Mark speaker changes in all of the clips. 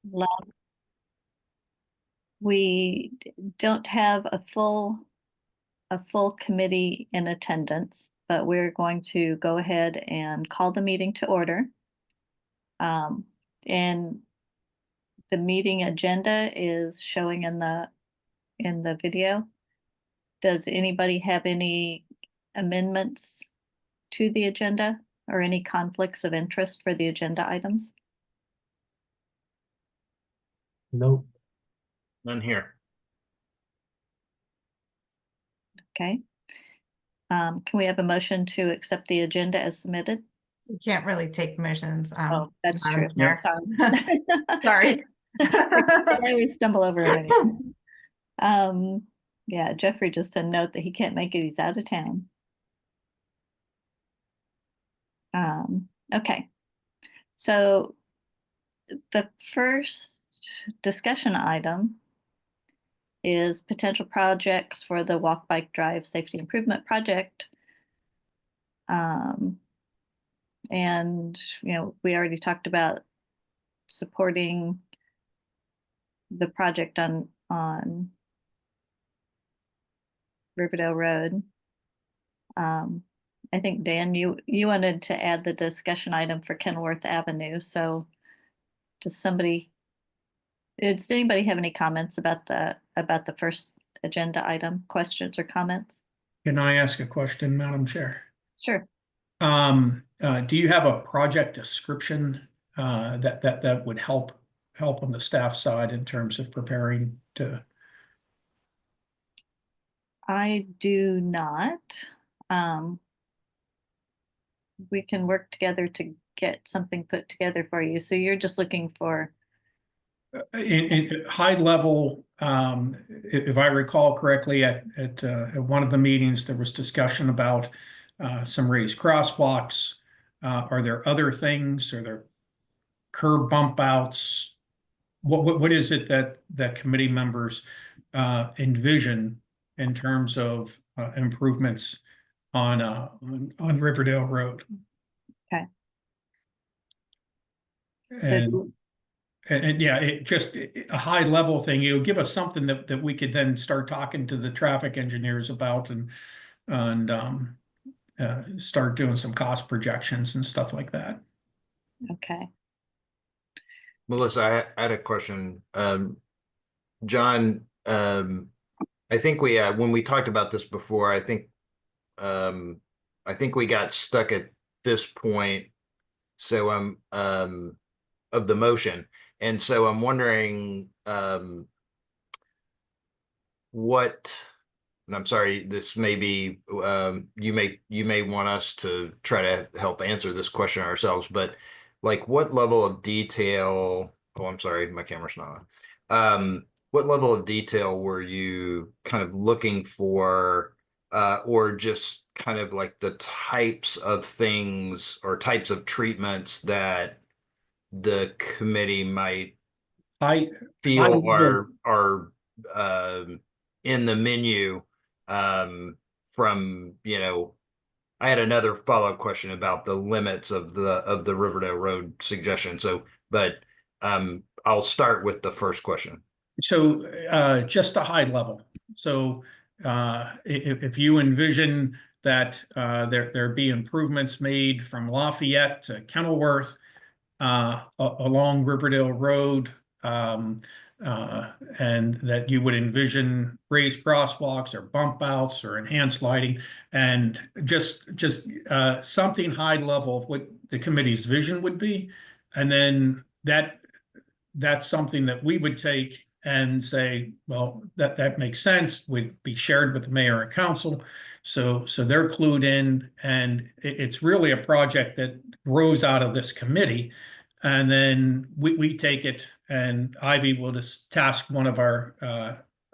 Speaker 1: La- We don't have a full committee in attendance, but we're going to go ahead and call the meeting to order. And the meeting agenda is showing in the video. Does anybody have any amendments to the agenda or any conflicts of interest for the agenda items?
Speaker 2: Nope.
Speaker 3: None here.
Speaker 1: Okay. Can we have a motion to accept the agenda as submitted?
Speaker 4: You can't really take motions.
Speaker 1: Oh, that's true.
Speaker 4: Madam Chair.
Speaker 1: Sorry.
Speaker 4: Sorry.
Speaker 1: I always stumble over it anyway. Yeah, Jeffrey just sent a note that he can't make it. He's out of town. Okay. So the first discussion item is potential projects for the Walk Bike Drive Safety Improvement Project. And, we already talked about supporting the project on Riverdale Road. I think, Dan, you wanted to add the discussion item for Kenworth Avenue. So does anybody have any comments about the first agenda item, questions or comments?
Speaker 2: Can I ask a question, Madam Chair?
Speaker 1: Sure.
Speaker 2: Do you have a project description that would help on the staff side in terms of preparing to?
Speaker 1: I do not. We can work together to get something put together for you. So you're just looking for.
Speaker 2: In high level, if I recall correctly, at one of the meetings, there was discussion about some raised crosswalks. Are there other things? Are there curb bump outs? What is it that committee members envision in terms of improvements on Riverdale Road?
Speaker 1: Okay.
Speaker 2: And yeah, it just a high level thing. It'll give us something that we could then start talking to the traffic engineers about and start doing some cost projections and stuff like that.
Speaker 1: Okay.
Speaker 3: Melissa, I had a question. John, I think when we talked about this before, I think we got stuck at this point. So of the motion. And so I'm wondering and I'm sorry, this may be you may want us to try to help answer this question ourselves, but like what level of detail, oh, I'm sorry, my camera's not on. What level of detail were you kind of looking for, or just kind of like the types of things or types of treatments that the committee might feel are in the menu from, I had another follow-up question about the limits of the Riverdale Road suggestion. So, but I'll start with the first question.
Speaker 2: So just a high level. So if you envision that there be improvements made from Lafayette to Kenilworth along Riverdale Road, and that you would envision raised crosswalks or bump outs or enhanced lighting, and just something high level of what the committee's vision would be, and then that's something that we would take and say, well, that makes sense, would be shared with the mayor and council. So they're clued in, and it's really a project that grows out of this committee. And then we take it, and Ivy will just task one of our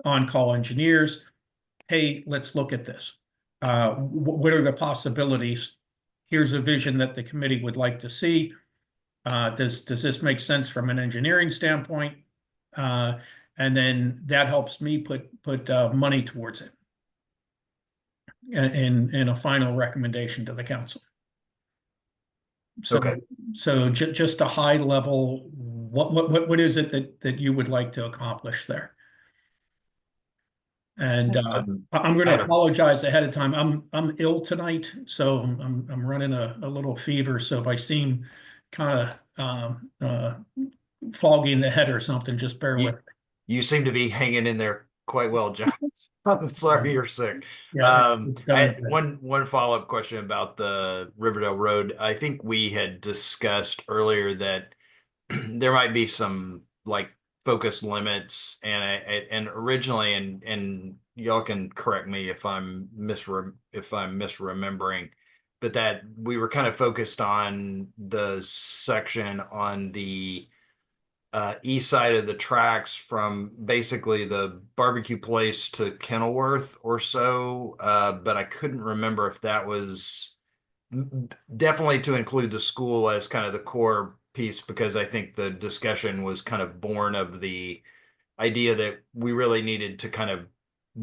Speaker 2: on-call engineers. Hey, let's look at this. What are the possibilities? Here's a vision that the committee would like to see. Does this make sense from an engineering standpoint? And then that helps me put money towards it in a final recommendation to the council. So,
Speaker 3: Okay.
Speaker 2: So just a high level, What is it that you would like to accomplish there? And I'm going
Speaker 3: I had
Speaker 2: to
Speaker 3: a-
Speaker 2: apologize ahead of time. I'm ill tonight, so I'm running a little fever. So if I seem kind of foggy in the head or something, just bear with me.
Speaker 3: You seem to be hanging in there quite well, John. I'm sorry you're sick.
Speaker 2: Yeah, it's
Speaker 3: I
Speaker 2: done.
Speaker 3: had one follow-up question about the Riverdale Road. I think we had discussed earlier that there might be some like focus limits, and originally, and y'all can correct me if I'm misremembering, but that we were kind of focused on the section on the east side of the tracks from basically the barbecue place to Kenilworth or so, but I couldn't remember if that was definitely to include the school as kind of the core piece, because I think the discussion was kind of born of the idea that we really needed to kind of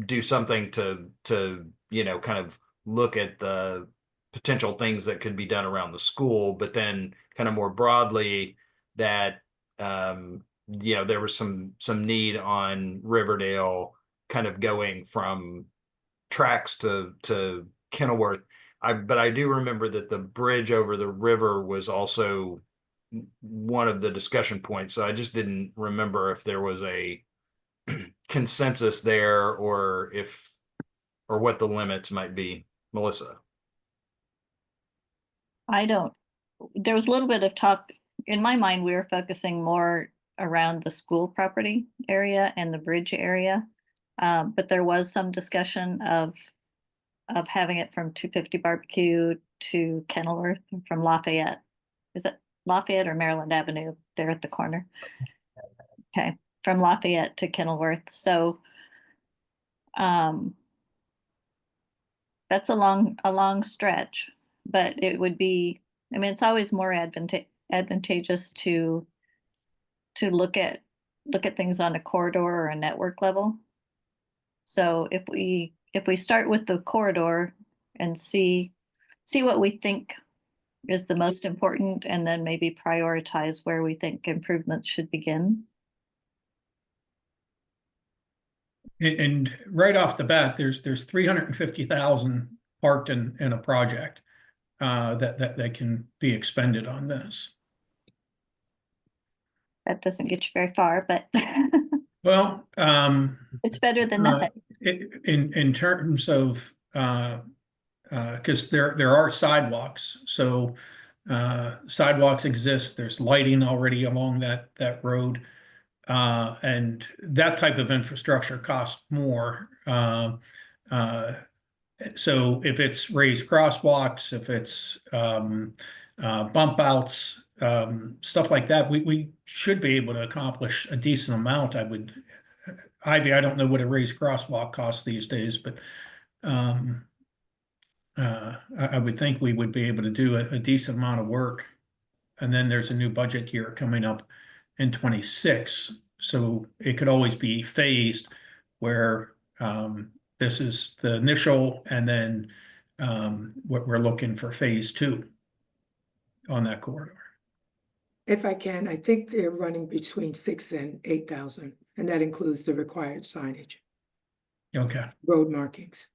Speaker 3: do something to kind of look at the potential things that could be done around the school, but then kind of more broadly that there was some need on Riverdale kind of going from tracks to Kenilworth. But I do remember that the bridge over the river was also one of the discussion points. So I just didn't remember if there was a consensus there, or what the limits might be. Melissa.
Speaker 1: There was a little bit of talk, in my mind, we were focusing more around the school property area and the bridge area. But there was some discussion of having it from 250 Barbecue to Kenilworth from Lafayette. Is it Lafayette or Maryland Avenue? There at the corner. Okay, from Lafayette to Kenilworth. So that's a long stretch, but it would be, I mean, it's always more advantageous to look at things on a corridor or a network level. So if we start with the corridor and see what we think is the most important, and then maybe prioritize where we think improvements should begin.
Speaker 2: And right off the bat, there's 350,000 parked in a project that can be expended on this.
Speaker 1: That doesn't get you very far, but
Speaker 2: Well,
Speaker 1: it's better than nothing.
Speaker 2: in terms of because there are sidewalks, so sidewalks exist. There's lighting already along that road. And that type of infrastructure costs more. So if it's raised crosswalks, if it's bump outs, stuff like that, we should be able to accomplish a decent amount. Ivy, I don't know what a raised crosswalk costs these days, but I would think we would be able to do a decent amount of work. And then there's a new budget year coming up in 26. So it could always be phased where this is the initial, and then what we're looking for phase 2 on that corridor.
Speaker 5: If I can, I think they're running between 6,000 and 8,000, and that includes the required signage,
Speaker 2: Okay.
Speaker 5: road markings.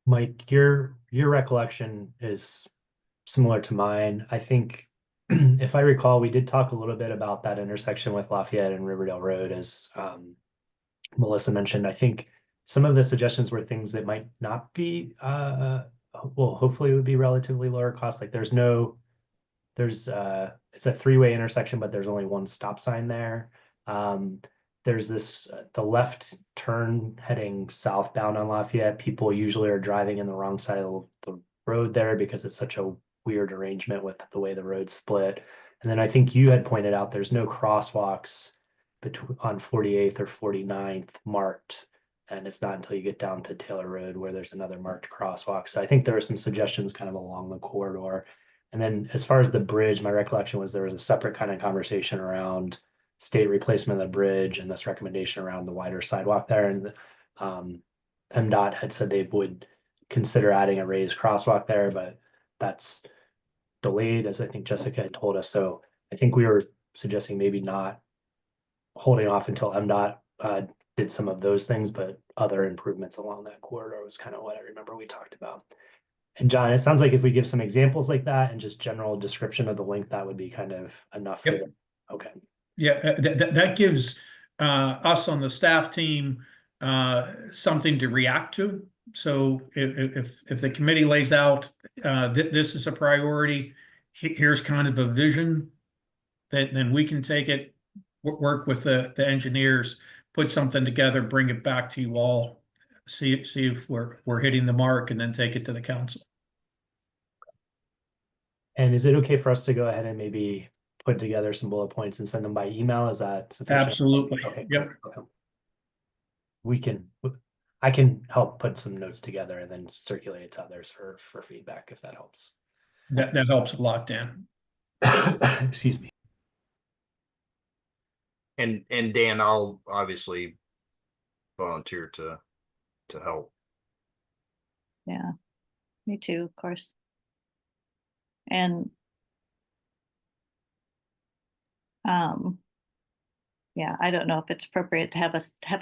Speaker 6: Mike, your recollection is similar to mine. I think, if I recall, we did talk a little bit about that intersection with Lafayette and Riverdale Road, as Melissa mentioned. I think some of the suggestions were things that might not be, well, hopefully it would be relatively lower cost. Like it's a 3-way intersection, but there's only one stop sign there. There's the left turn heading southbound on Lafayette. People usually are driving in the wrong side of the road there because it's such a weird arrangement with the way the road's split. And then I think you had pointed out there's no crosswalks on 48th or 49th marked. And it's not until you get down to Taylor Road where there's another marked crosswalk. So I think there are some suggestions kind of along the corridor. And then as far as the bridge, my recollection was there was a separate kind of conversation around state replacement of the bridge and this recommendation around the wider sidewalk there. And MDOT had said they would consider adding a raised crosswalk there, but that's delayed, as I think Jessica had told us. So I think we were suggesting maybe not holding off until MDOT did some of those things, but other improvements along that corridor was kind of what I remember we talked about. And John, it sounds like if we give some examples like that and just general description of the link, that would be kind of enough for
Speaker 2: Yep.
Speaker 6: them. Okay.
Speaker 2: Yeah, that gives us on the staff team something to react to. So if the committee lays out this is a priority, here's kind of a vision, then we can take it, work with the engineers, put something together, bring it back to you all, see if we're hitting the mark, and then take it to the council.
Speaker 6: And is it okay for us to go ahead and maybe put together some bullet points and send them by email? Is that sufficient?
Speaker 2: Absolutely.
Speaker 6: Okay.
Speaker 2: Yep.
Speaker 6: Okay. I can help put some notes together and then circulate it to others for feedback if that helps.
Speaker 2: That helps a lot, Dan.
Speaker 6: Excuse me.
Speaker 3: And Dan, I'll obviously volunteer to help.
Speaker 1: Yeah, me too, of course. And yeah, I don't know if it's appropriate to have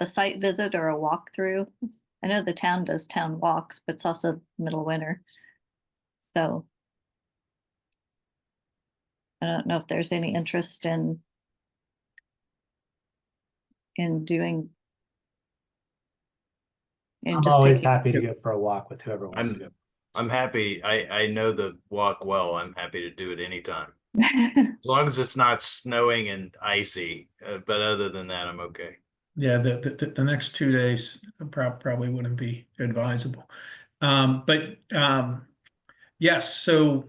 Speaker 1: a site visit or a walkthrough. I know the town does town walks, but it's also middle of winter. So I don't know if there's any interest in doing
Speaker 6: I'm
Speaker 1: just
Speaker 6: always
Speaker 1: taking.
Speaker 6: happy to go for a walk with whoever wants to go.
Speaker 3: I'm happy. I know the walk well. I'm happy to do it anytime. As long as it's not snowing and icy. But other than that, I'm okay.
Speaker 2: Yeah, the next 2 days probably wouldn't be advisable. But yes, so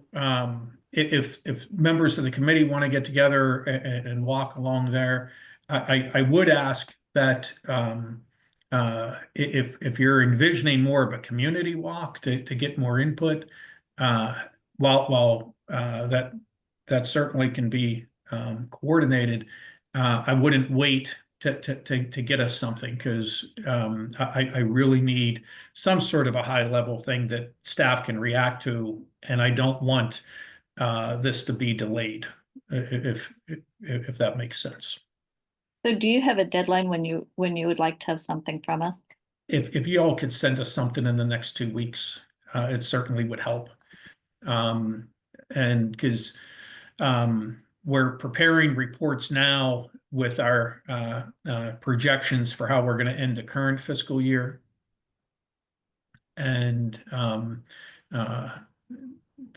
Speaker 2: if members of the committee want to get together and walk along there, I would ask that if you're envisioning more of a community walk to get more input, while that certainly can be coordinated, I wouldn't wait to get us something, because I really need some sort of a high level thing that staff can react to, and I don't want this to be delayed, if that makes sense.
Speaker 1: So do you have a deadline when you would like to have something from us?
Speaker 2: If you all could send us something in the next 2 weeks, it certainly would help. And because we're preparing reports now with our projections for how we're going to end the current fiscal year. And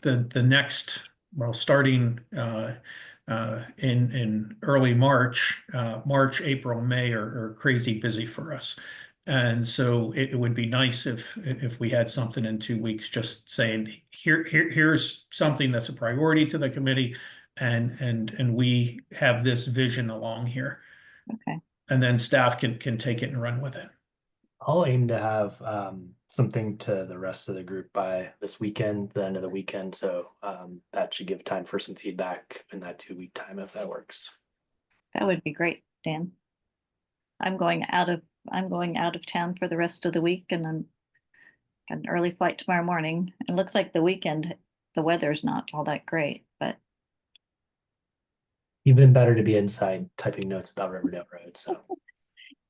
Speaker 2: the next, well, starting in early March, April, May are crazy busy for us. And so it would be nice if we had something in 2 weeks, just saying, here's something that's a priority to the committee, and we have this vision along here.
Speaker 1: Okay.
Speaker 2: And then staff can take it and run with it.
Speaker 6: I'll aim to have something to the rest of the group by this weekend, the end of the weekend. So that should give time for some feedback in that 2-week time, if that works.
Speaker 1: That would be great, Dan. I'm going out of town for the rest of the week, and I'm got an early flight tomorrow morning. It looks like the weekend, the weather's not all that great, but
Speaker 6: Even better to be inside typing notes about Riverdale Road. So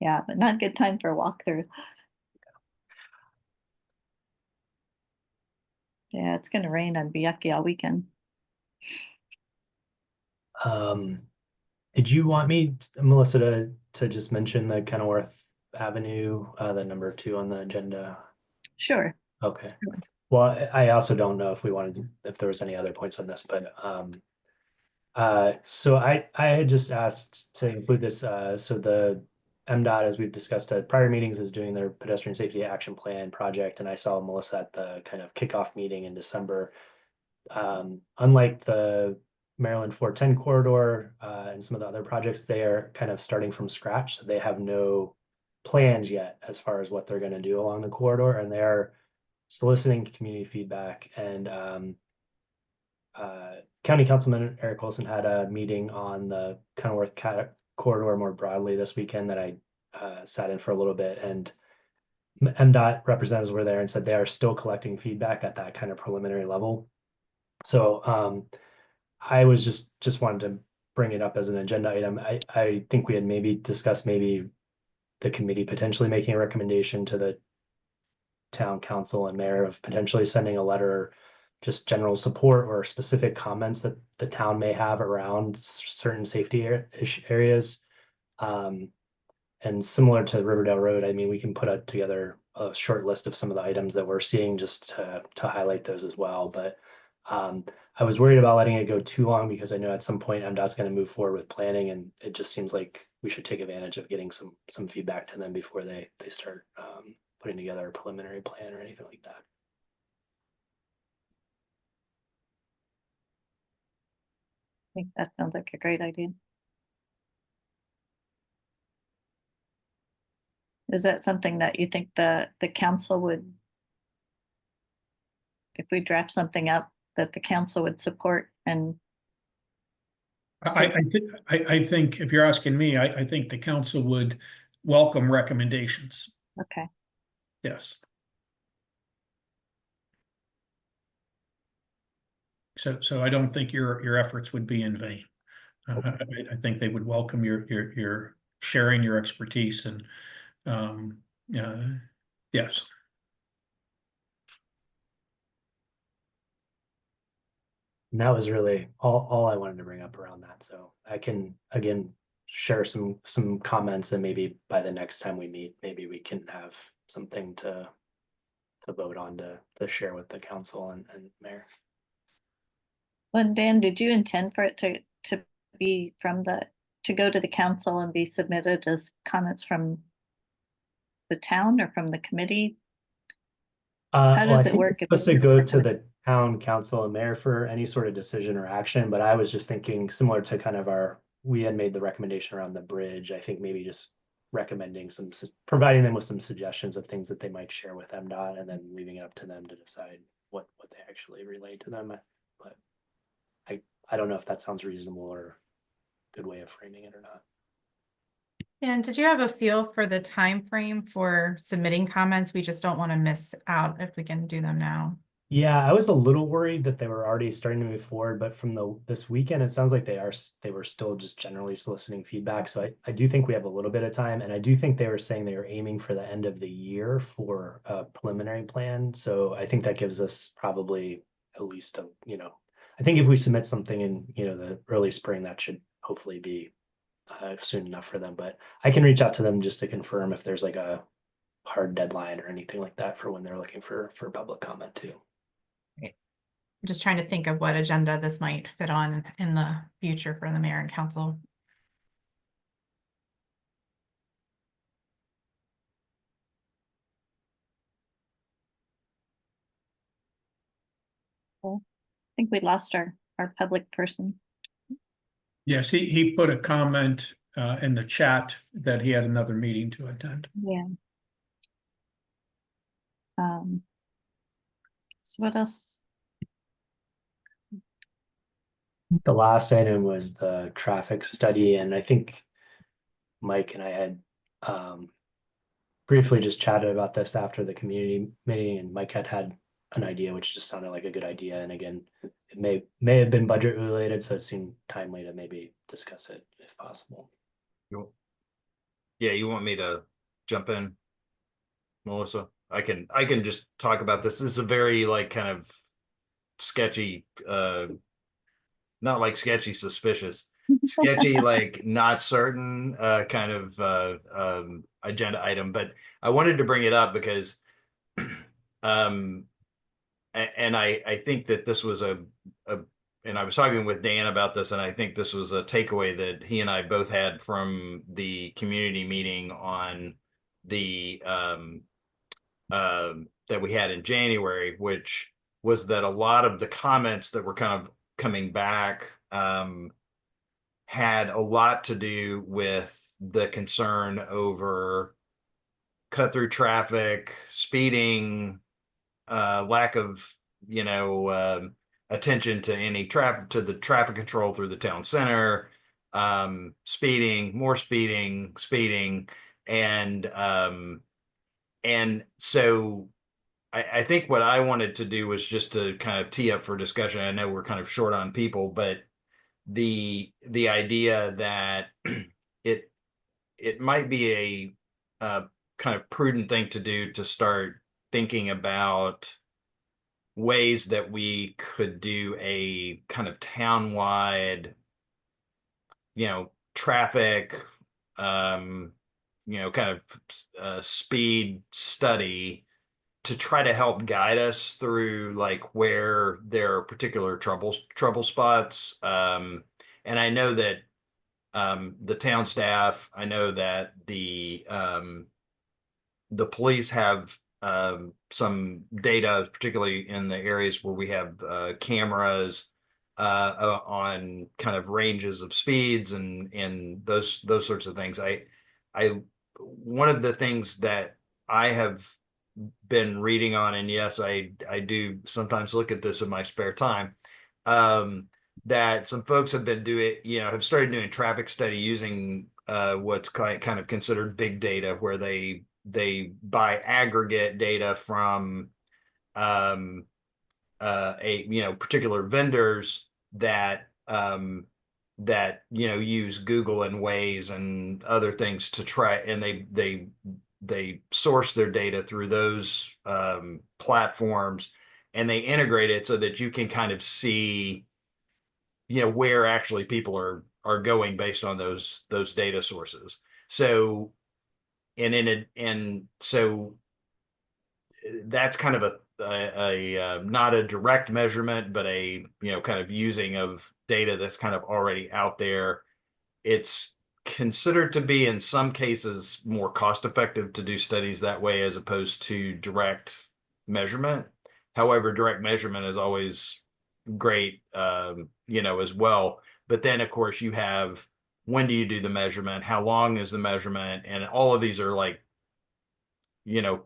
Speaker 1: yeah, but not good time for a walkthrough. Yeah, it's gonna rain and be yucky all weekend.
Speaker 6: did you want me, Melissa, to just mention the Kenilworth Avenue, the number 2 on the agenda?
Speaker 1: Sure.
Speaker 6: Okay.
Speaker 1: Sure.
Speaker 6: Well, I also don't know if there was any other points on this, but so I had just asked to include this. So the MDOT, as we've discussed at prior meetings, is doing their pedestrian safety action plan project, and I saw Melissa at the kind of kickoff meeting in December. Unlike the Maryland 410 corridor and some of the other projects, they are kind of starting from scratch. So they have no plans yet as far as what they're going to do along the corridor, and they're soliciting community feedback. And County Councilman Eric Olson had a meeting on the Kenilworth corridor more broadly this weekend that I sat in for a little bit, and MDOT representatives were there and said they are still collecting feedback at that kind of preliminary level. So I was just wanted to bring it up as an agenda item. I think we had maybe discussed maybe the committee potentially making a recommendation to the town council and mayor of potentially sending a letter, just general support or specific comments that the town may have around certain safety areas. And similar to Riverdale Road, I mean, we can put together a short list of some of the items that we're seeing just to highlight those as well. But I was worried about letting it go too long because I know at some point MDOT's going to move forward with planning, and it just seems like we should take advantage of getting some feedback to them before they start putting together a preliminary plan or anything like that.
Speaker 1: I think that sounds like a great idea. Is that something that you think the council would, if we draft something up, that the council would support? And
Speaker 2: I think if you're asking me, I think the council would welcome recommendations.
Speaker 1: okay,
Speaker 2: Yes. So I don't think your efforts would be in vain. I think they would welcome your sharing your expertise and yes.
Speaker 6: And that was really all I wanted to bring up around that. So I can again share some comments, and maybe by the next time we meet, maybe we can have something to vote on to share with the council and mayor.
Speaker 1: well, Dan, did you intend for it to be to go to the council and be submitted as comments from the town or from the committee? How
Speaker 6: Well, I
Speaker 1: does it
Speaker 6: think
Speaker 1: work
Speaker 6: it's
Speaker 1: if
Speaker 6: supposed to
Speaker 1: we
Speaker 6: go to
Speaker 1: recommend-
Speaker 6: the town council and mayor for any sort of decision or action, but I was just thinking similar to kind of we had made the recommendation around the bridge. I think maybe just recommending providing them with some suggestions of things that they might share with MDOT, and then leaving it up to them to decide what they actually relay to them. But I don't know if that sounds reasonable or a good way of framing it or not.
Speaker 4: And did you have a feel for the time frame for submitting comments? We just don't want to miss out if we can do them now.
Speaker 6: Yeah, I was a little worried that they were already starting to move forward, but from this weekend, it sounds like they were still just generally soliciting feedback. So I do think we have a little bit of time, and I do think they were saying they were aiming for the end of the year for a preliminary plan. So I think that gives us probably at least I think if we submit something in the early spring, that should hopefully be soon enough for them. But I can reach out to them just to confirm if there's like a hard deadline or anything like that for when they're looking for public comment too.
Speaker 4: I'm just trying to think of what agenda this might fit on in the future for the mayor and council.
Speaker 1: I think we lost our public person.
Speaker 2: Yes, he put a comment in the chat that he had another meeting to attend.
Speaker 1: Yeah. So what else?
Speaker 6: The last item was the traffic study, and I think Mike and I had briefly just chatted about this after the community meeting, and Mike had an idea which just sounded like a good idea. And again, it may have been budget related, so it seemed timely to maybe discuss it if possible.
Speaker 3: Yeah, you want me to jump in, Melissa? I can just talk about this. This is a very like kind of sketchy, not like sketchy suspicious, sketchy like not certain kind of agenda item. But I wanted to bring it up because and I think that this was and I was talking with Dan about this, and I think this was a takeaway that he and I both had from the community meeting on the that we had in January, which was that a lot of the comments that were kind of coming back had a lot to do with the concern over cut through traffic, speeding, lack of attention to any traffic, to the traffic control through the town center, speeding, more speeding, and so I think what I wanted to do was just to kind of tee up for discussion. I know we're kind of short on people, but the idea that it it might be a kind of prudent thing to do to start thinking about ways that we could do a kind of townwide, traffic, kind of speed study to try to help guide us through like where there are particular trouble spots. And I know that the town staff, I know that the police have some data, particularly in the areas where we have cameras on kind of ranges of speeds and those sorts of things. I one of the things that I have been reading on, and yes, I do sometimes look at this in my spare time. That some folks have been doing, have started doing traffic study using what's kind of considered big data, where they buy aggregate data from particular vendors that use Google and Waze and other things to try, and they source their data through those platforms, and they integrate it so that you can kind of see where actually people are going based on those data sources. So so that's kind of a not a direct measurement, but a kind of using of data that's kind of already out there. It's considered to be in some cases more cost effective to do studies that way as opposed to direct measurement. However, direct measurement is always great, as well. But then, of course, you have, when do you do the measurement? How long is the measurement? And all of these are like,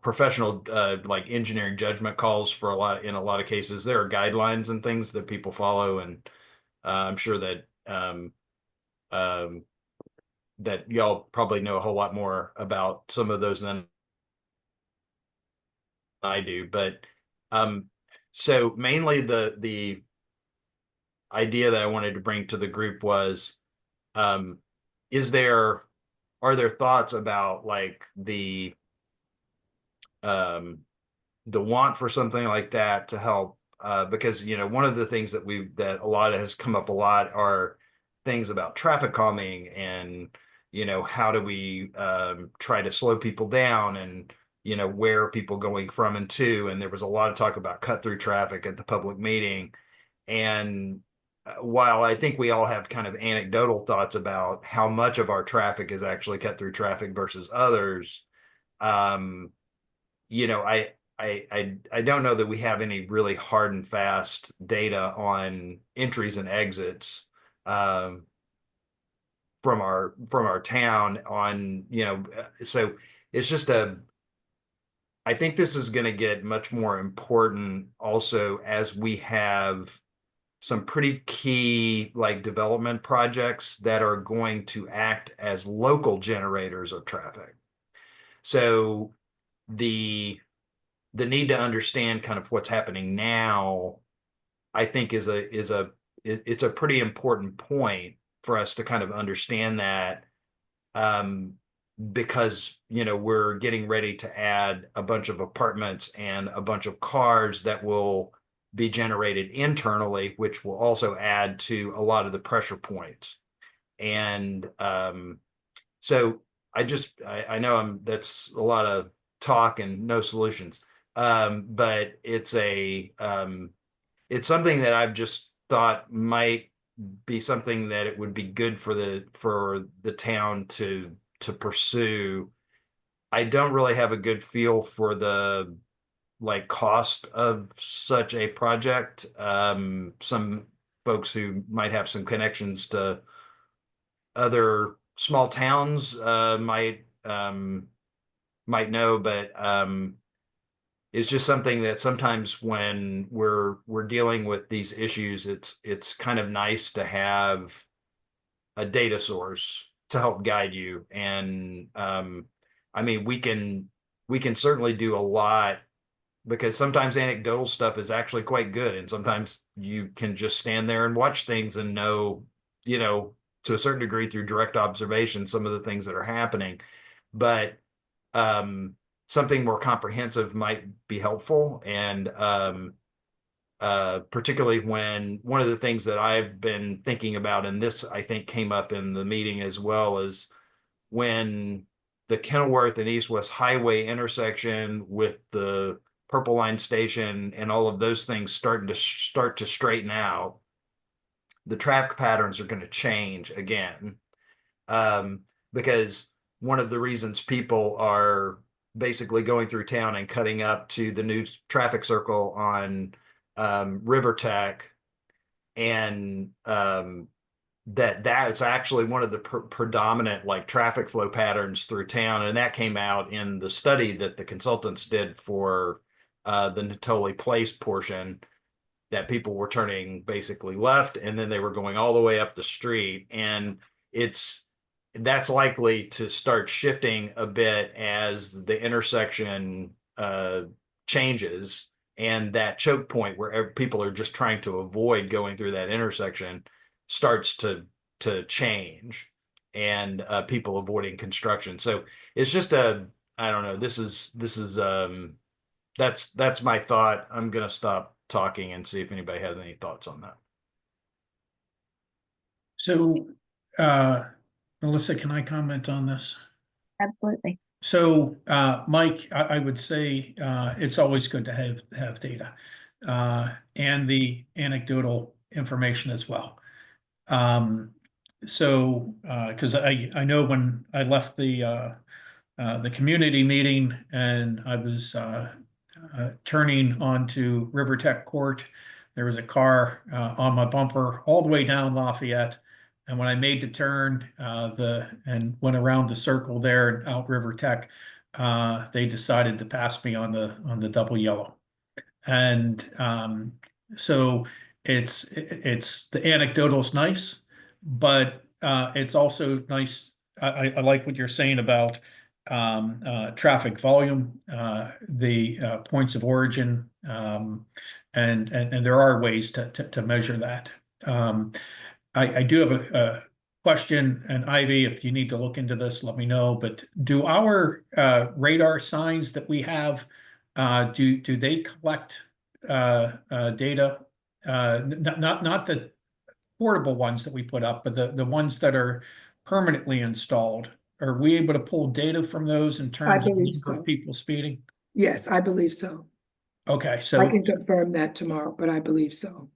Speaker 3: professional, like engineering judgment calls in a lot of cases. There are guidelines and things that people follow. And I'm sure that, that y'all probably know a whole lot more about some of those than I do. But, so mainly the idea that I wanted to bring to the group was, are there thoughts about like the want for something like that to help? Because one of the things that a lot has come up a lot are things about traffic calming, and how do we try to slow people down, and where are people going from and to? And there was a lot of talk about cut through traffic at the public meeting. And while I think we all have kind of anecdotal thoughts about how much of our traffic is actually cut through traffic versus others, I don't know that we have any really hard and fast data on entries and exits from our town on, so it's just I think this is going to get much more important also as we have some pretty key like development projects that are going to act as local generators of traffic. So the need to understand kind of what's happening now, I think it's a pretty important point for us to kind of understand that, because we're getting ready to add a bunch of apartments and a bunch of cars that will be generated internally, which will also add to a lot of the pressure points. And so I know that's a lot of talk and no solutions. But it's something that I've just thought might be something that it would be good for the town to pursue. I don't really have a good feel for the like cost of such a project. Some folks who might have some connections to other small towns might know, but it's just something that sometimes when we're dealing with these issues, it's kind of nice to have a data source to help guide you. And I mean, we can certainly do a lot because sometimes anecdotal stuff is actually quite good. And sometimes you can just stand there and watch things and know, you know, to a certain degree through direct observation, some of the things that are happening. But something more comprehensive might be helpful. And particularly when one of the things that I've been thinking about, and this I think came up in the meeting as well, is when the Kenilworth and East West Highway intersection with the Purple Line station and all of those things start to straighten out, the traffic patterns are going to change again. Because one of the reasons people are basically going through town and cutting up to the new traffic circle on River Tech, and that's actually one of the predominant like traffic flow patterns through town, and that came out in the study that the consultants did for the Natoli Place portion, that people were turning basically left and then they were going all the way up the street, and that's likely to start shifting a bit as the intersection changes, and that choke point where people are just trying to avoid going through that intersection starts to change, and people avoiding construction. So it's just I don't know, this is that's my thought. I'm gonna stop talking and see if anybody has any thoughts on that.
Speaker 2: So, Melissa, can I comment on this?
Speaker 1: Absolutely.
Speaker 2: So, Mike, I would say it's always good to have data and the anecdotal information as well. So, because I know when I left the community meeting and I was turning onto River Tech Court, there was a car on my bumper all the way down Lafayette. And when I made the turn and went around the circle there and out River Tech, they decided to pass me on the double yellow. And so it's the anecdotal is nice, but it's also nice. I like what you're saying about traffic volume, the points of origin, and there are ways to measure that. I do have a question, and Ivy, if you need to look into this, let me know. But do our radar signs that we have, do they collect data? Not the portable ones that we put up, but the ones that are permanently installed. Are we able to pull data from those in terms of
Speaker 5: believe so.
Speaker 2: people speeding?
Speaker 5: Yes, I believe so.
Speaker 2: Okay,
Speaker 5: I
Speaker 2: so
Speaker 5: can confirm that tomorrow, but I believe so.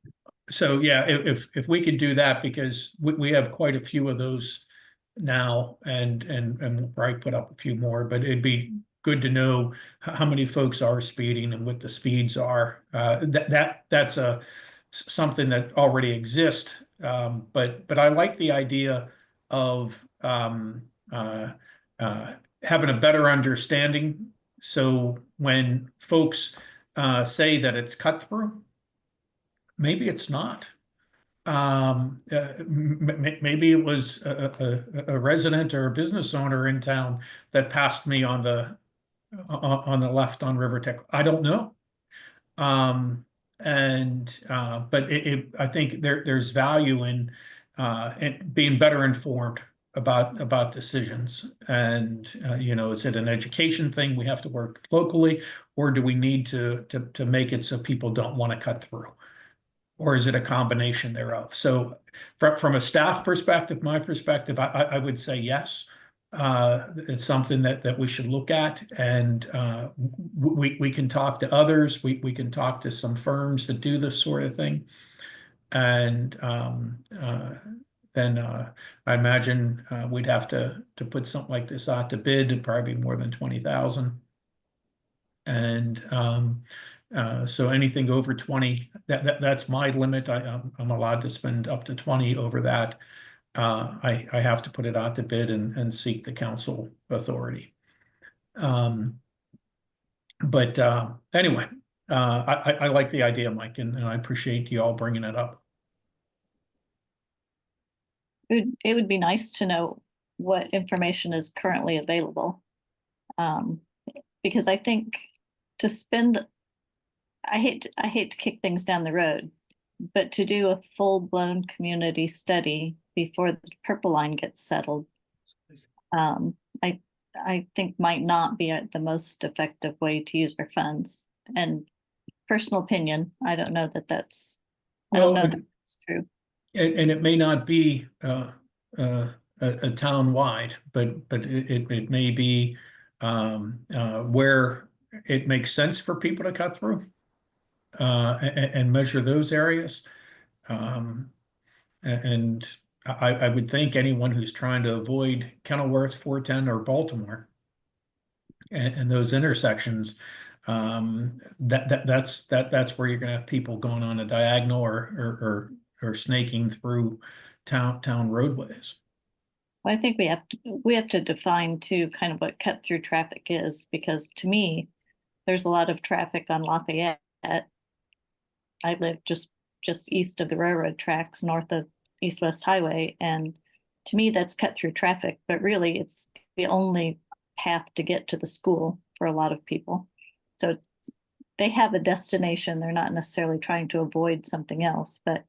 Speaker 2: yeah, if we could do that, because we have quite a few of those now, and we'll probably put up a few more, but it'd be good to know how many folks are speeding and what the speeds are. That's something that already exists, but I like the idea of having a better understanding. So when folks say that it's cut through, maybe it's not. Maybe it was a resident or a business owner in town that passed me on the left on River Tech. I don't know. But I think there's value in being better informed about decisions. And is it an education thing? We have to work locally, or do we need to make it so people don't want to cut through? Or is it a combination thereof? So from a staff perspective, my perspective, I would say yes. It's something that we should look at, and we can talk to others. We can talk to some firms that do this sort of thing. And then I imagine we'd have to put something like this out to bid. It'd probably be more than 20,000. And so anything over 20, that's my limit. I'm allowed to spend up to 20 over that. I have to put it out to bid and seek the council authority. But anyway, I like the idea, Mike, and I appreciate you all bringing it up.
Speaker 1: It would be nice to know what information is currently available. Because I think to spend I hate to kick things down the road, but to do a full-blown community study before the purple line gets settled, um, I I think might not be the most effective way to use our funds. And personal opinion, I don't know that that's, I don't know
Speaker 2: Well,
Speaker 1: that that's true.
Speaker 2: and it may not be a town-wide, but it may be where it makes sense for people to cut through and measure those areas. And I would think anyone who's trying to avoid Kenilworth, 410, or Baltimore and those intersections, that's where you're going to have people going on a diagonal or snaking through town roadways.
Speaker 1: I think we have to define too kind of what cut through traffic is, because to me, there's a lot of traffic on Lafayette. I live just east of the railroad tracks, north of East West Highway, and to me that's cut through traffic, but really it's the only path to get to the school for a lot of people. So they have a destination. They're not necessarily trying to avoid something else, but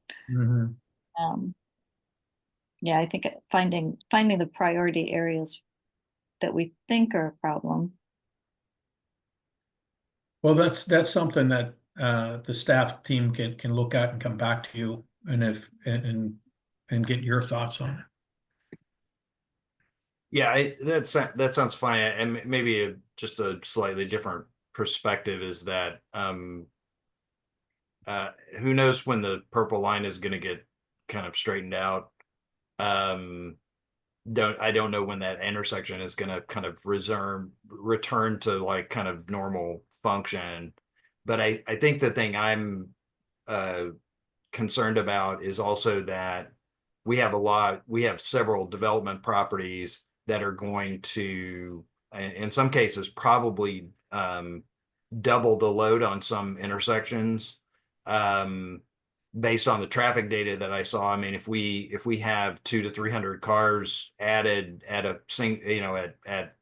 Speaker 1: yeah, I think finding the priority areas that we think are a problem.
Speaker 2: Well, that's something that the staff team can look at and come back to you and get your thoughts on it.
Speaker 3: Yeah, that sounds fine. And maybe just a slightly different perspective is that who knows when the purple line is going to get kind of straightened out. I don't know when that intersection is going to kind of return to like kind of normal function. But I think the thing I'm concerned about is also that we have several development properties that are going to, in some cases, probably double the load on some intersections. Based on the traffic data that I saw, I mean, if we have 200 to 300 cars added at a at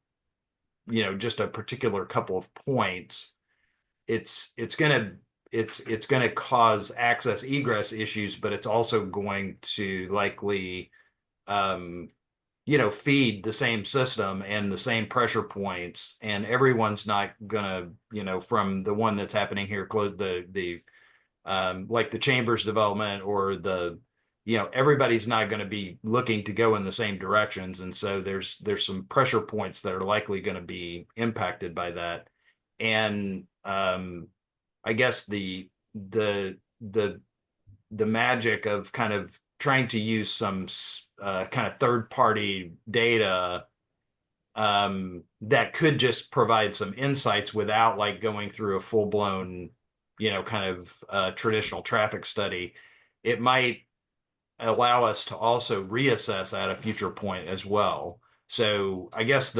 Speaker 3: just a particular couple of points, it's gonna cause access egress issues, but it's also going to likely feed the same system and the same pressure points, and everyone's not gonna, from the one that's happening here, like the Chambers development or everybody's not going to be looking to go in the same directions. And so there's some pressure points that are likely going to be impacted by that. And I guess the magic of kind of trying to use some kind of third-party data that could just provide some insights without like going through a full-blown kind of traditional traffic study, it might allow us to also reassess at a future point as well. So I guess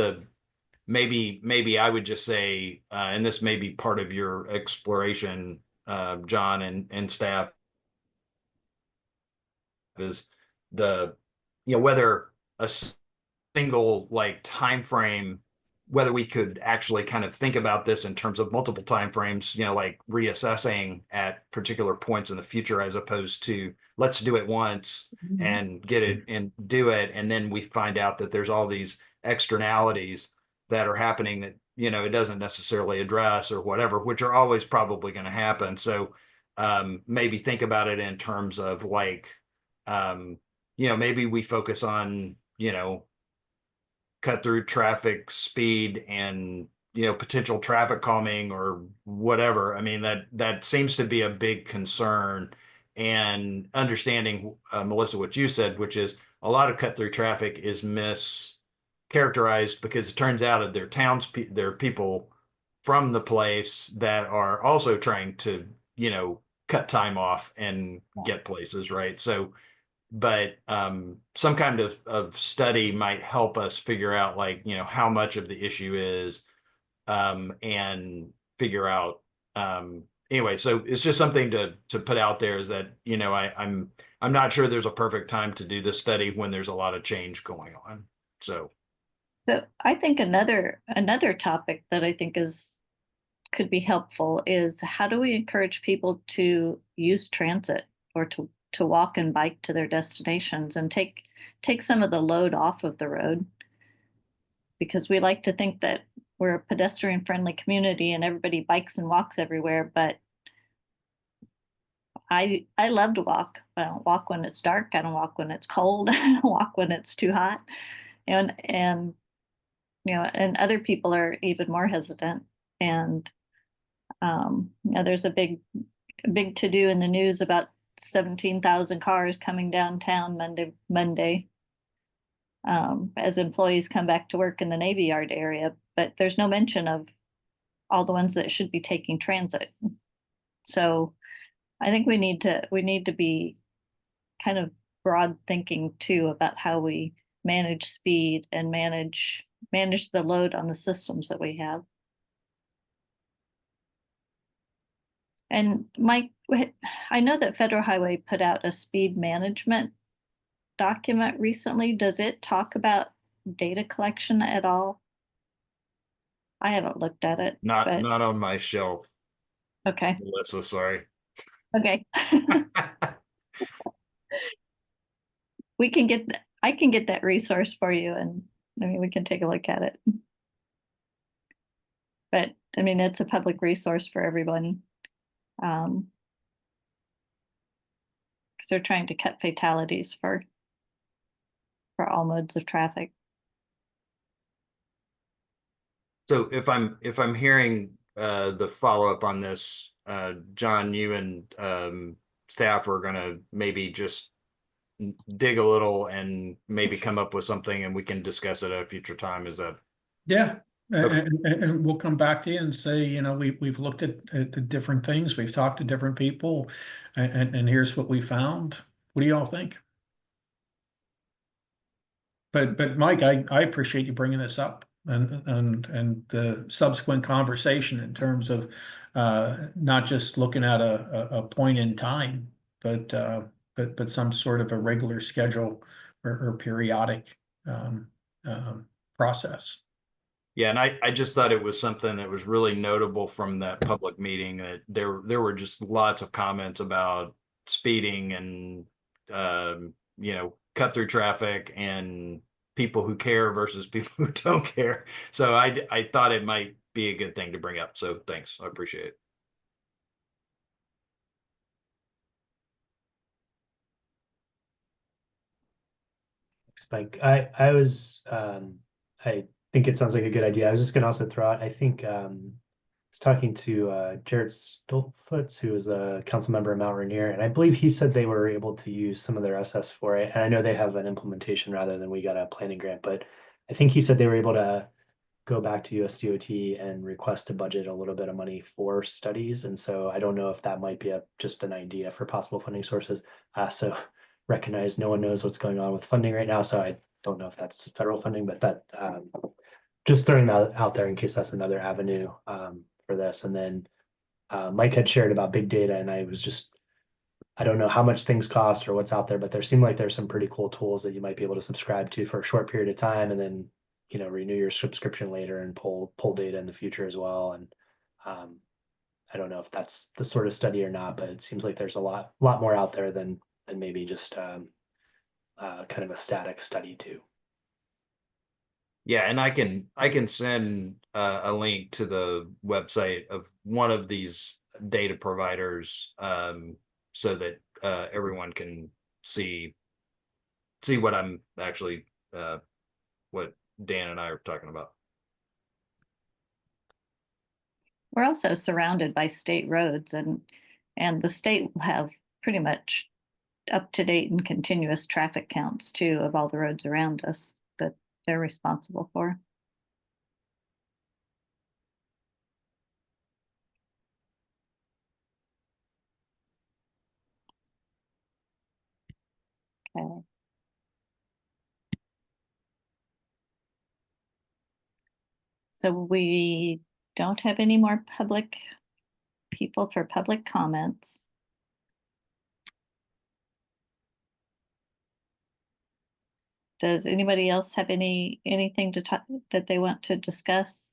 Speaker 3: maybe I would just say, and this may be part of your exploration, John and staff, is whether a single like time frame, whether we could actually kind of think about this in terms of multiple time frames, like reassessing at particular points in the future, as opposed to let's do it once and get it and do it, and then we find out that there's all these externalities that are happening that it doesn't necessarily address or whatever, which are always probably going to happen. So maybe think about it in terms of like maybe we focus on cut through traffic speed and potential traffic calming or whatever. I mean, that seems to be a big concern. And understanding, Melissa, what you said, which is a lot of cut through traffic is mischaracterized because it turns out that there are people from the place that are also trying to cut time off and get places, right? So but some kind of study might help us figure out like how much of the issue is and figure out anyway. So it's just something to put out there, is that I'm not sure there's a perfect time to do this study when there's a lot of change going on. So
Speaker 1: I think another topic that I think is could be helpful is how do we encourage people to use transit or to walk and bike to their destinations and take some of the load off of the road? Because we like to think that we're a pedestrian friendly community and everybody bikes and walks everywhere, but I love to walk. I don't walk when it's dark. I don't walk when it's cold. I don't walk when it's too hot. And and other people are even more hesitant. And there's a big to do in the news about 17,000 cars coming downtown Monday as employees come back to work in the Navy Yard area. But there's no mention of all the ones that should be taking transit. So I think we need to be kind of broad thinking too about how we manage speed and manage the load on the systems that we have. And Mike, I know that Federal Highway put out a speed management document recently. Does it talk about data collection at all? I haven't looked at it.
Speaker 3: Not
Speaker 1: but
Speaker 3: on my shelf,
Speaker 1: okay.
Speaker 3: Melissa, sorry.
Speaker 1: Okay. I can get that resource for you, and I mean we can take a look at it. But I mean it's a public resource for everyone. Because they're trying to cut fatalities for all modes of traffic.
Speaker 3: So if I'm hearing the follow-up on this, John, you and staff are gonna maybe just dig a little and maybe come up with something and we can discuss it at a future time. Is that?
Speaker 2: Yeah,
Speaker 3: Okay.
Speaker 2: and we'll come back to you and say, we've looked at the different things, we've talked to different people, and here's what we found. What do y'all think? But Mike, I appreciate you bringing this up and the subsequent conversation in terms of not just looking at a point in time, but some sort of a regular schedule or periodic process.
Speaker 3: Yeah, and I just thought it was something that was really notable from that public meeting, that there were just lots of comments about speeding and cut through traffic and people who care versus people who don't care. So I thought it might be a good thing to bring up. So thanks. I appreciate it.
Speaker 6: Spike. I think it sounds like a good idea. I was just gonna also throw out, I think I was talking to Jared Stoltfoots, who is a council member of Mount Rainier, and I believe he said they were able to use some of their SS for it. And I know they have an implementation rather than we got a planning grant, but I think he said they were able to go back to USDOT and request to budget a little bit of money for studies. And so I don't know if that might be just an idea for possible funding sources. So recognize no one knows what's going on with funding right now. So I don't know if that's federal funding, but that just throwing that out there in case that's another avenue for this. And then Mike had shared about big data, and I don't know how much things cost or what's out there, but there seem like there's some pretty cool tools that you might be able to subscribe to for a short period of time, and then renew your subscription later and pull data in the future as well. And I don't know if that's the sort of study or not, but it seems like there's a lot more out there than maybe just kind of a static study too.
Speaker 3: Yeah, and I can send a link to the website of one of these data providers so that everyone can see what I'm actually what Dan and I are talking about.
Speaker 1: We're also surrounded by state roads, and the state will have pretty much up-to-date and continuous traffic counts too of all the roads around us that they're responsible for. Okay. So we don't have any more public people for public comments. Does anybody else have anything to talk that they want to discuss?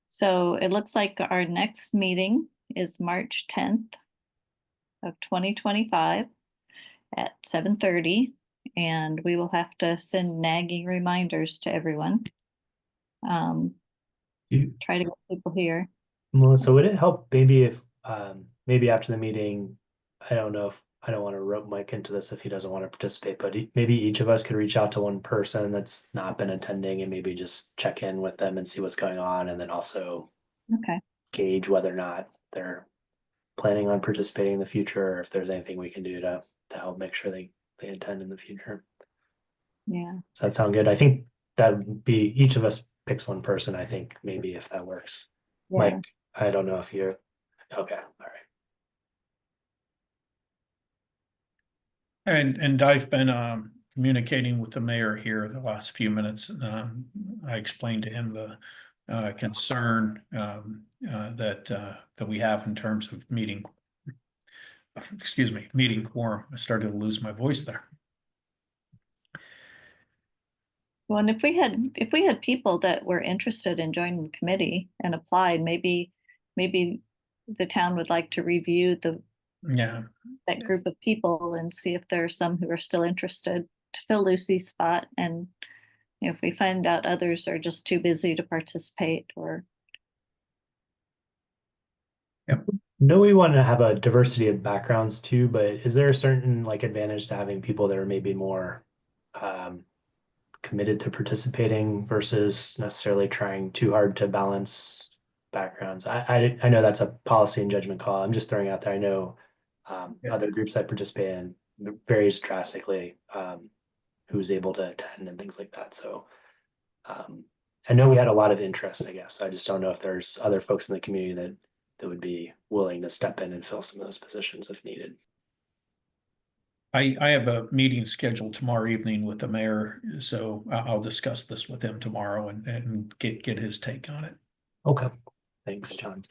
Speaker 1: So it looks like our next meeting is March 10th of 2025 at 7:30, and we will have to send nagging reminders to everyone. Try to get people here.
Speaker 6: Melissa, would it help maybe if maybe after the meeting, I don't know if I don't want to rope Mike into this if he doesn't want to participate, but maybe each of us could reach out to one person that's not been attending and maybe just check in with them and see what's going on, and then also
Speaker 1: Okay.
Speaker 6: gauge whether or not they're planning on participating in the future, or if there's anything we can do to help make sure they attend in the future.
Speaker 1: Yeah.
Speaker 6: Does that sound good? I think that would be each of us picks one person, I think, maybe if that works.
Speaker 1: Yeah.
Speaker 6: Mike, I don't know if you're okay. All right.
Speaker 2: And I've been communicating with the mayor here the last few minutes. I explained to him the concern that we have in terms of meeting quorum. I started to lose my voice there.
Speaker 1: Well, and if we had people that were interested in joining the committee and applied, maybe the town would like to review
Speaker 2: Yeah,
Speaker 1: that group of people and see if there are some who are still interested to fill Lucy's spot. And if we find out others are just too busy to participate, or
Speaker 6: No, we want to have a diversity of backgrounds too, but is there a certain like advantage to having people that are maybe more committed to participating versus necessarily trying too hard to balance backgrounds? I know that's a policy and judgment call. I'm just throwing out there. I know other groups that participate in varies drastically who's able to attend and things like that. So I know we had a lot of interest, I guess. I just don't know if there's other folks in the community that would be willing to step in and fill some of those positions if needed.
Speaker 2: I have a meeting scheduled tomorrow evening with the mayor, so I'll discuss this with him tomorrow and get his take on it.
Speaker 6: Okay, thanks, John.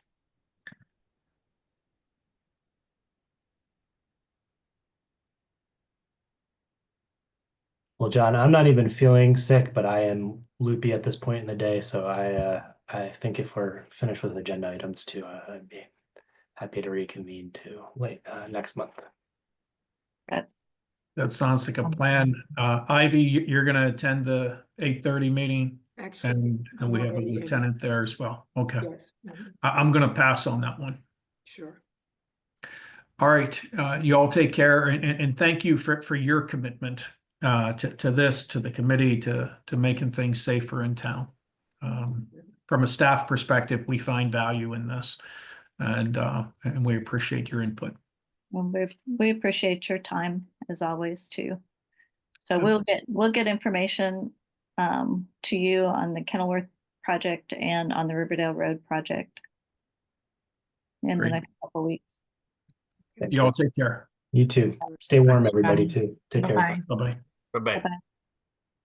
Speaker 6: Well, John, I'm not even feeling sick, but I am loopy at this point in the day, so I think if we're finished with agenda items too, I'd be happy to reconvene to late next month.
Speaker 2: That sounds like a plan. Ivy, you're gonna attend the 8:30 meeting,
Speaker 5: Actually,
Speaker 2: and we
Speaker 5: I'm
Speaker 2: have a
Speaker 5: already in.
Speaker 2: lieutenant there as well. Okay,
Speaker 5: Yes,
Speaker 2: I'm gonna pass on that one.
Speaker 5: sure.
Speaker 2: All right, you all take care, and thank you for your commitment to this, to the committee, to making things safer in town. From a staff perspective, we find value in this, and we appreciate your input.
Speaker 1: well, we appreciate your time as always too. So
Speaker 2: Good.
Speaker 1: we'll get information to you on the Kenilworth project and on the Riverdale Road project in
Speaker 2: Great.
Speaker 1: the next couple of weeks.
Speaker 2: You all take care.
Speaker 6: You too. Stay warm, everybody, too. Take care.
Speaker 4: Bye-bye.
Speaker 2: Bye-bye.
Speaker 3: Bye-bye.
Speaker 1: Bye-bye.